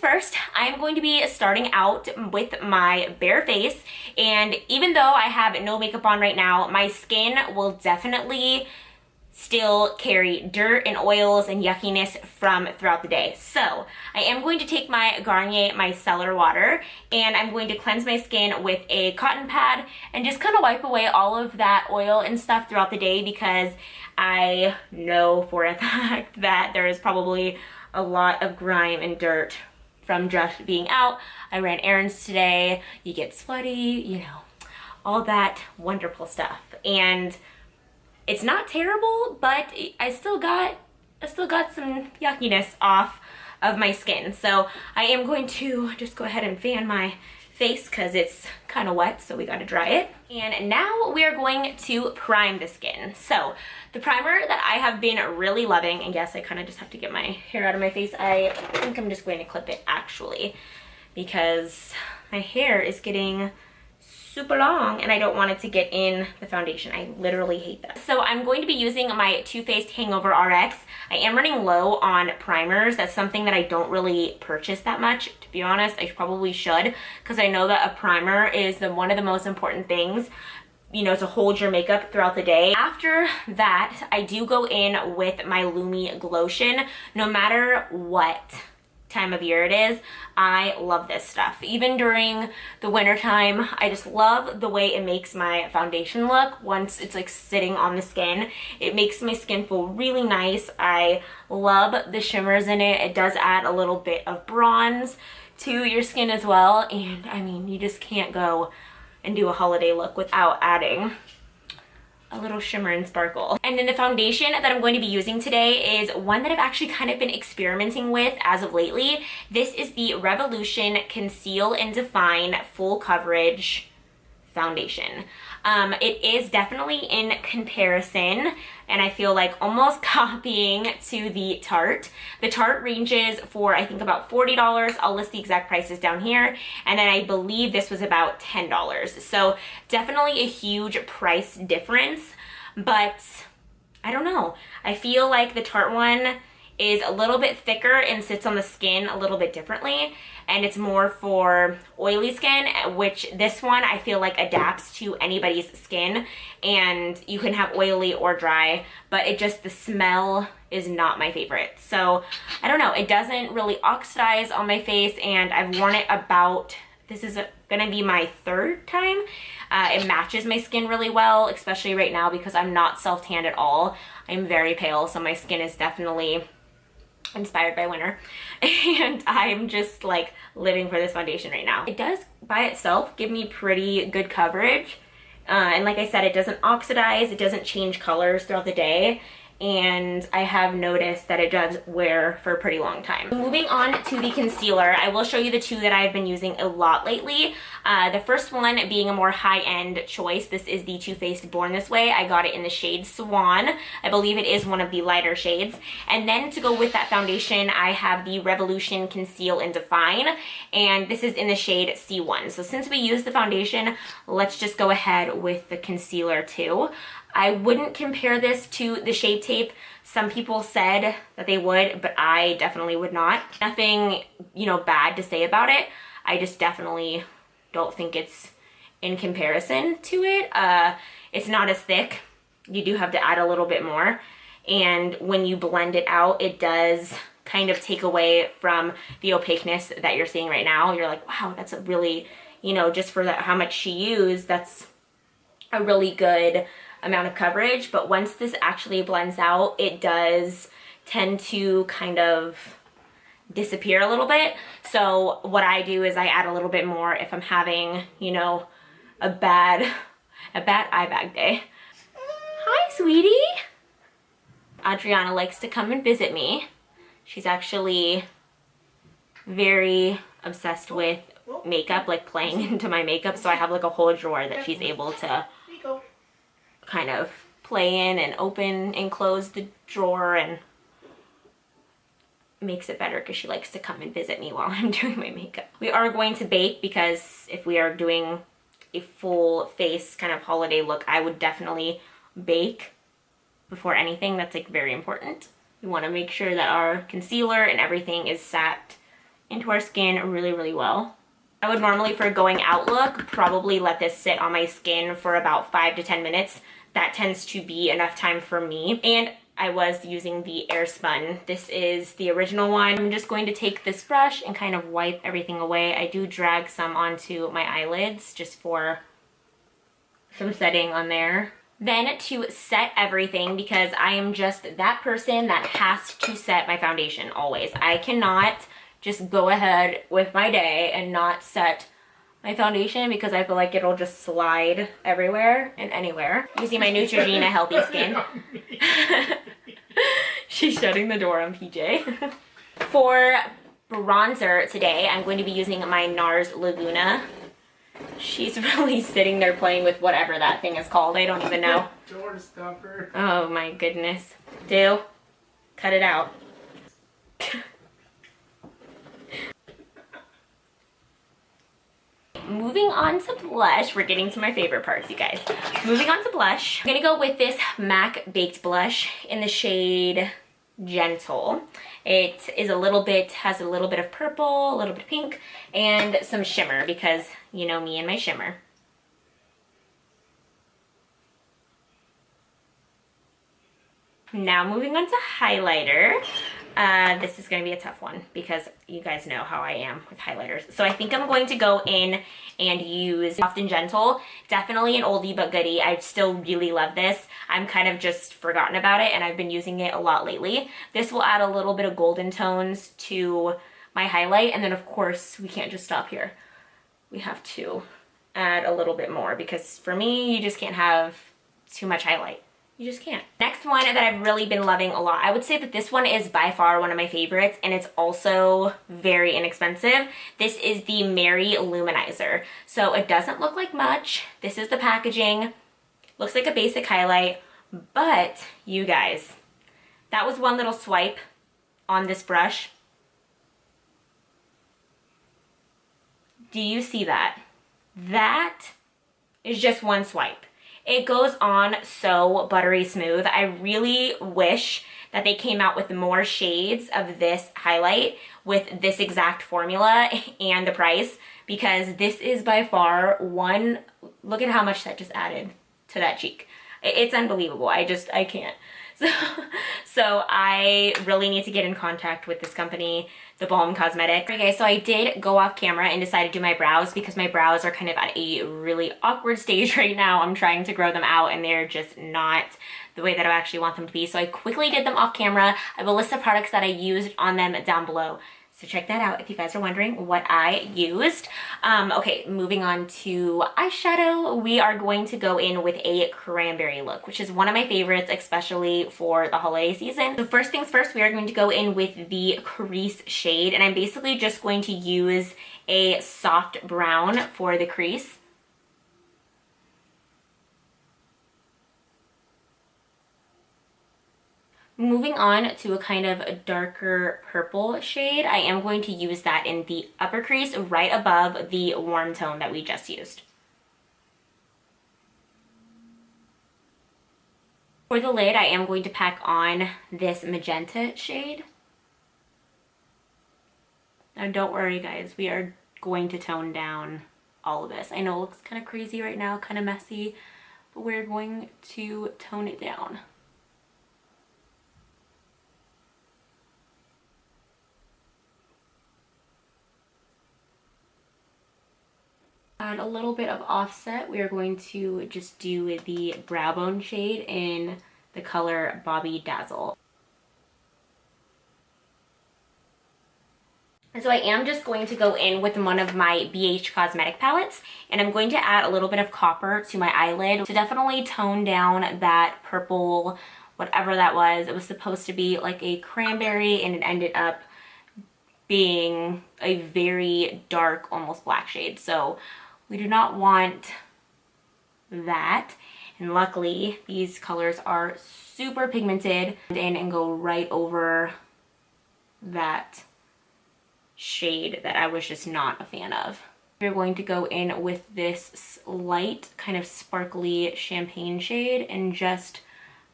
first, I'm going to be starting out with my bare face, and even though I have no makeup on right now, my skin will definitely still carry dirt and oils and yuckiness from throughout the day. So I am going to take my Garnier Micellar Water, and I'm going to cleanse my skin with a cotton pad and just kind of wipe away all of that oil and stuff throughout the day, because I know for a fact that there is probably a lot of grime and dirt from just being out. I ran errands today, you get sweaty, you know, all that wonderful stuff. And it's not terrible, but I still got some yuckiness off of my skin. So I am going to just go ahead and fan my face because it's kind of wet, so we got to dry it. And now we are going to prime the skin. So the primer that I have been really loving, and yes, I kind of just have to get my hair out of my face. I think I'm just going to clip it actually, because my hair is getting super long and I don't want it to get in the foundation. I literally hate that. So I'm going to be using my Faced Hangover RX. I am running low on primers. That's something that I don't really purchase that much, to be honest. I probably should, because I know that a primer is one of the most important things, you know, to hold your makeup throughout the day. After that, I do go in with my Lumi Glotion. No matter what time of year it is, I love this stuff. Even during the winter time, I just love the way it makes my foundation look. Once it's like sitting on the skin, it makes my skin feel really nice. I love the shimmers in it. It does add a little bit of bronze to your skin as well, and I mean, you just can't go and do a holiday look without adding a little shimmer and sparkle. And then the foundation that I'm going to be using today is one that I've actually kind of been experimenting with as of lately. This is the Revolution Conceal and Define Full Coverage Foundation. It is definitely in comparison, and I feel like almost copying to the Tarte. The Tarte ranges for, I think, about $40. I'll list the exact prices down here. And then I believe this was about $10. So definitely a huge price difference, but I don't know. I feel like the Tarte one is a little bit thicker and sits on the skin a little bit differently, and it's more for oily skin, which this one I feel like adapts to anybody's skin, and you can have oily or dry, but it just, the smell is not my favorite. So I don't know, it doesn't really oxidize on my face, and I've worn it about, this is gonna be my third time. It matches my skin really well, especially right now because I'm not self-tanned at all. I'm very pale, so my skin is definitely inspired by winter, and I'm just like living for this foundation right now. It does by itself give me pretty good coverage, and like I said, it doesn't oxidize, it doesn't change colors throughout the day, and I have noticed that it does wear for a pretty long time. Moving on to the concealer, I will show you the two that I've been using a lot lately. The first one being a more high-end choice. This is the Too Faced Born This Way. I got it in the shade Swan. I believe it is one of the lighter shades. And then to go with that foundation, I have the Revolution Conceal and Define, and this is in the shade C1. So since we used the foundation, let's just go ahead with the concealer too. I wouldn't compare this to the Shape Tape. Some people said that they would, but I definitely would not. Nothing, you know, bad to say about it. I just definitely don't think it's in comparison to it. It's not as thick. You do have to add a little bit more. And when you blend it out, it does kind of take away from the opaqueness that you're seeing right now. You're like, wow, that's a really, you know, just for that, how much she used, that's a really good amount of coverage. But once this actually blends out, it does tend to kind of disappear a little bit. So what I do is I add a little bit more if I'm having, you know, a bad eye bag day. Hi, sweetie. Adriana likes to come and visit me. She's actually very obsessed with makeup, like playing into my makeup. So I have like a whole drawer that she's able to kind of play in and open and close the drawer, and makes it better because she likes to come and visit me while I'm doing my makeup. We are going to bake, because if we are doing a full face kind of holiday look, I would definitely bake before anything. That's like very important. We want to make sure that our concealer and everything is sat into our skin really, really well. I would normally, for a going out look, probably let this sit on my skin for about 5 to 10 minutes. That tends to be enough time for me. And I was using the Airspun. This is the original one. I'm just going to take this brush and kind of wipe everything away. I do drag some onto my eyelids just for some setting on there. Then to set everything, because I am just that person that has to set my foundation always. I cannot just go ahead with my day and not set my foundation because I feel like it'll just slide everywhere and anywhere. Using my Neutrogena Healthy Skin. She's shutting the door on PJ. For bronzer today, I'm going to be using my NARS Laguna. She's really sitting there playing with whatever that thing is called. I don't even know. Door stopper. Oh my goodness. Do. Cut it out. Moving on to blush. We're getting to my favorite parts, you guys. Moving on to blush. I'm gonna go with this MAC Baked Blush in the shade Gentle. It is a little bit, has a little bit of purple, a little bit of pink, and some shimmer because you know me and my shimmer. Now moving on to highlighter. This is going to be a tough one because you guys know how I am with highlighters. So I think I'm going to go in and use Soft and Gentle. Definitely an oldie but goodie. I still really love this. I'm kind of just forgotten about it and I've been using it a lot lately. This will add a little bit of golden tones to my highlight, and then of course we can't just stop here. We have to add a little bit more because for me, you just can't have too much highlight. You just can't. Next one that I've really been loving a lot. I would say that this one is by far one of my favorites, and it's also very inexpensive. This is the Mary Luminizer. So it doesn't look like much. This is the packaging. Looks like a basic highlight, but you guys, that was one little swipe on this brush. Do you see that? That is just one swipe. It goes on so buttery smooth. I really wish that they came out with more shades of this highlight with this exact formula and the price, because this is by far one, look at how much that just added to that cheek. It's unbelievable. I can't. So I really need to get in contact with this company, the Balm Cosmetics. Okay, so I did go off camera and decide to do my brows because my brows are kind of at a really awkward stage right now. I'm trying to grow them out and they're just not the way that I actually want them to be. So I quickly did them off camera. I have a list of products that I used on them down below. So check that out if you guys are wondering what I used. Okay, moving on to eyeshadow. We are going to go in with a cranberry look, which is one of my favorites, especially for the holiday season. So first things first, we are going to go in with the crease shade, and I'm basically just going to use a soft brown for the crease. Moving on to a kind of a darker purple shade, I am going to use that in the upper crease right above the warm tone that we just used. For the lid, I am going to pack on this magenta shade. Now don't worry guys, we are going to tone down all of this. I know it looks kind of crazy right now, kind of messy, but we're going to tone it down. Add a little bit of offset. We are going to just do the brow bone shade in the color Bobby Dazzle. And so I am just going to go in with one of my BH Cosmetic palettes, and I'm going to add a little bit of copper to my eyelid to definitely tone down that purple, whatever that was. It was supposed to be like a cranberry and it ended up being a very dark, almost black shade. So we do not want that. And luckily, these colors are super pigmented and go right over that shade that I was just not a fan of. We're going to go in with this light, kind of sparkly champagne shade and just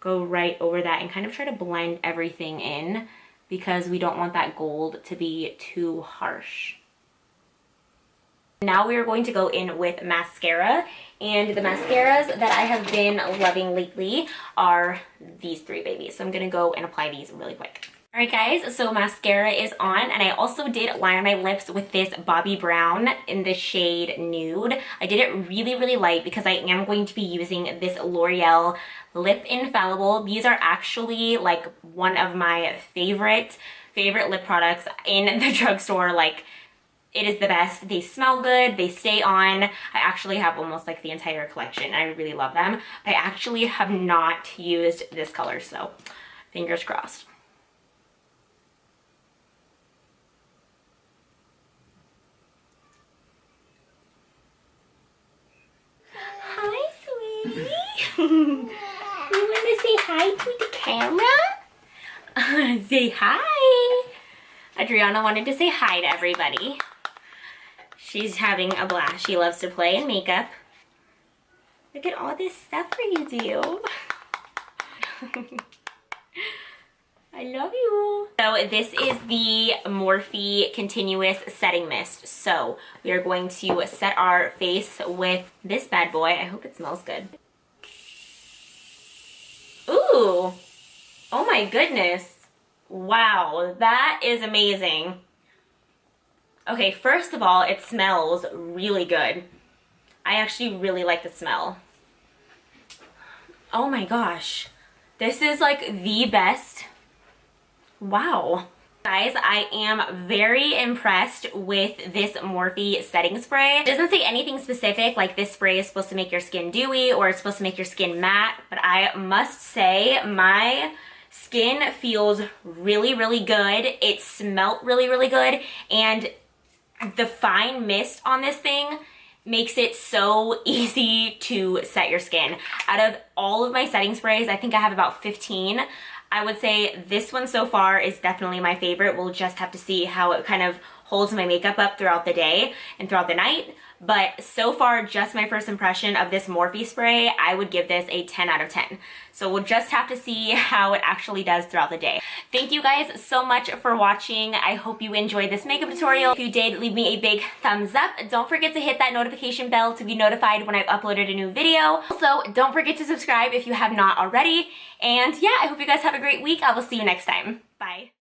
go right over that and kind of try to blend everything in because we don't want that gold to be too harsh. Now we are going to go in with mascara, and the mascaras that I have been loving lately are these three babies. So I'm gonna go and apply these really quick. All right guys, so mascara is on, and I also did line my lips with this Bobbi Brown in the shade Nude. I did it really, really light because I am going to be using this L'Oreal Lip Infallible. These are actually like one of my favorite lip products in the drugstore. Like, it is the best. They smell good, they stay on. I actually have almost like the entire collection. I really love them. I actually have not used this color, so fingers crossed. Hi, sweetie. You want to say hi to the camera? Say hi. Adriana wanted to say hi to everybody. She's having a blast. She loves to play in makeup. Look at all this stuff for you to do. I love you. So this is the Morphe Continuous Setting Mist. So we are going to set our face with this bad boy. I hope it smells good. Ooh. Oh my goodness. Wow, that is amazing. Okay, first of all, it smells really good. I actually really like the smell. Oh my gosh. This is like the best. Wow. Guys, I am very impressed with this Morphe setting spray. It doesn't say anything specific, like this spray is supposed to make your skin dewy or it's supposed to make your skin matte, but I must say my skin feels really, really good. It smelled really, really good, and the fine mist on this thing makes it so easy to set your skin. Out of all of my setting sprays, I think I have about 15. I would say this one so far is definitely my favorite. We'll just have to see how it kind of holds my makeup up throughout the day and throughout the night. But so far, just my first impression of this Morphe spray, I would give this a 10 out of 10. So we'll just have to see how it actually does throughout the day. Thank you guys so much for watching. I hope you enjoyed this makeup tutorial. If you did, leave me a big thumbs up. Don't forget to hit that notification bell to be notified when I've uploaded a new video. Also, don't forget to subscribe if you have not already. And yeah, I hope you guys have a great week. I will see you next time. Bye.